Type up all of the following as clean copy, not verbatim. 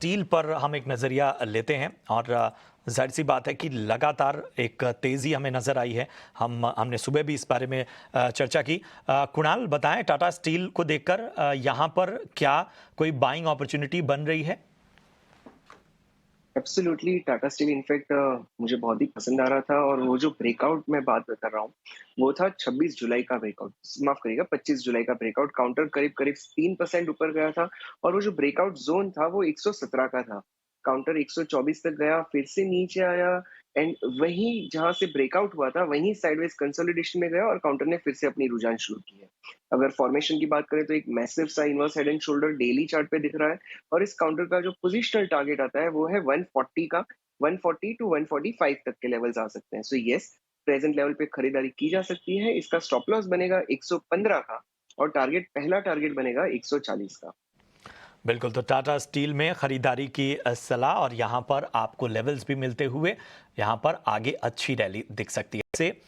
Steel पर हम एक नज़रिया लेते हैं और ज़ाहिर सी बात है कि लगातार एक तेज़ी हमें नज़र आई है। हमने सुबह भी इस बारे में चर्चा की। कुणाल बताएं, टाटा स्टील को देखकर यहाँ पर क्या कोई बाइंग अपॉर्चुनिटी बन रही है? एब्सोल्युटली टाटा स्टील इनफैक्ट मुझे बहुत ही पसंद आ रहा था और वो जो ब्रेकआउट मैं बात कर रहा हूँ वो था 26 जुलाई का ब्रेकआउट, माफ करिएगा 25 जुलाई का ब्रेकआउट। काउंटर करीब करीब 3% ऊपर गया था और वो जो ब्रेकआउट जोन था वो 117 का था। काउंटर 124 तक गया, फिर से नीचे आया एंड वहीं जहां से ब्रेकआउट हुआ था वहीं साइडवेज कंसोलिडेशन में गया और काउंटर ने फिर से अपनी रुझान शुरू की है। अगर फॉर्मेशन की बात करें तो एक मैसिव सा inverse head and shoulder daily chart पे दिख रहा है और इस काउंटर का जो पोजिशनल टारगेट आता है वो है 140 का। 140 टू 145 तक के लेवल्स आ सकते हैं। सो यस, प्रेजेंट लेवल पे खरीदारी की जा सकती है। इसका स्टॉप लॉस बनेगा 115 का और पहला टारगेट बनेगा 140 का। बिल्कुल, तो टाटा स्टील में खरीदारी की सलाह और यहाँ पर आपको लेवल्स भी मिलते हुए यहाँ पर आगे अच्छी रैली दिख सकती है। से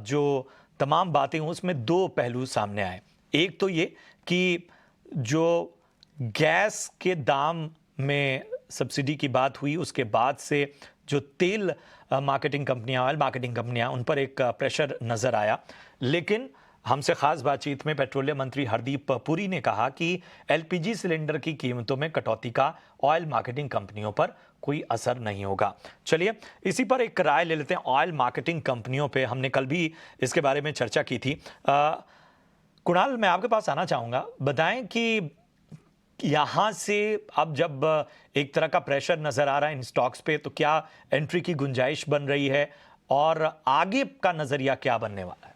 जो तमाम बातें हुई उसमें दो पहलू सामने आए। एक तो ये कि जो गैस के दाम में सब्सिडी की बात हुई, उसके बाद से जो तेल मार्केटिंग कंपनियां, ऑयल मार्केटिंग कंपनियां, उन पर एक प्रेशर नज़र आया। लेकिन हमसे खास बातचीत में पेट्रोलियम मंत्री हरदीप पुरी ने कहा कि एलपीजी सिलेंडर की कीमतों में कटौती का ऑयल मार्केटिंग कंपनियों पर कोई असर नहीं होगा। चलिए इसी पर एक राय ले लेते हैं। ऑयल मार्केटिंग कंपनियों पे हमने कल भी इसके बारे में चर्चा की थी। कुणाल, मैं आपके पास आना चाहूंगा। बताएं कि यहाँ से अब जब एक तरह का प्रेशर नजर आ रहा है इन स्टॉक्स पे, तो क्या एंट्री की गुंजाइश बन रही है और आगे का नजरिया क्या बनने वाला है?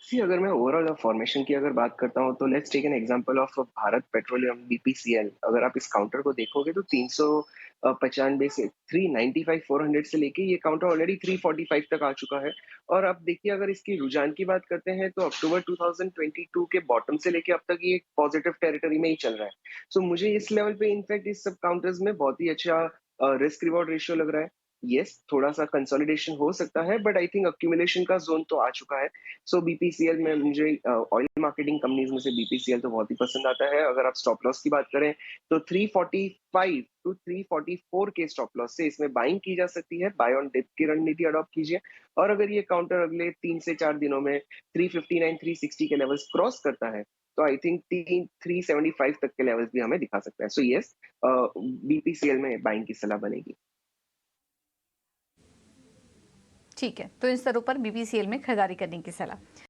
सी अगर मैं ओवरऑल फॉर्मेशन की अगर बात करता हूँ तो let's take an example of Bharat Petroleum BPCL. अगर आप इस काउंटर को देखोगे तो 395 से 395 400 से लेके ये काउंटर ऑलरेडी 345 तक आ चुका है। और अब देखिए, अगर इसकी रुझान की बात करते हैं तो अक्टूबर 2022 के बॉटम से लेके अब तक ये पॉजिटिव टेरिटरी में ही चल रहा है। सो मुझे इस लेवल पे इनफैक्ट इस सब काउंटर्स में बहुत ही अच्छा रिस्क रिवॉर्ड रेशियो लग रहा है। यस, थोड़ा सा कंसोलिडेशन हो सकता है बट आई थिंक अक्यूमुलेशन का जोन तो आ चुका है। सो बीपीसीएल में मुझे ऑयल मार्केटिंग कंपनीज में से बीपीसीएल तो बहुत ही पसंद आता है। अगर आप स्टॉप लॉस की बात करें तो 345 टू 344 के स्टॉप लॉस से इसमें बाइंग की जा सकती है। बाय ऑन डिप की रणनीति अडॉप्ट कीजिए और अगर ये काउंटर अगले 3 से 4 दिनों में 359 360 के लेवल्स क्रॉस करता है तो आई थिंक 375 तक के लेवल्स भी हमें दिखा सकता है। सो यस, बीपीसीएल में बाइंग की सलाह बनेगी। ठीक है, तो इन स्तरों पर बीपीसीएल में खरीदारी करने की सलाह।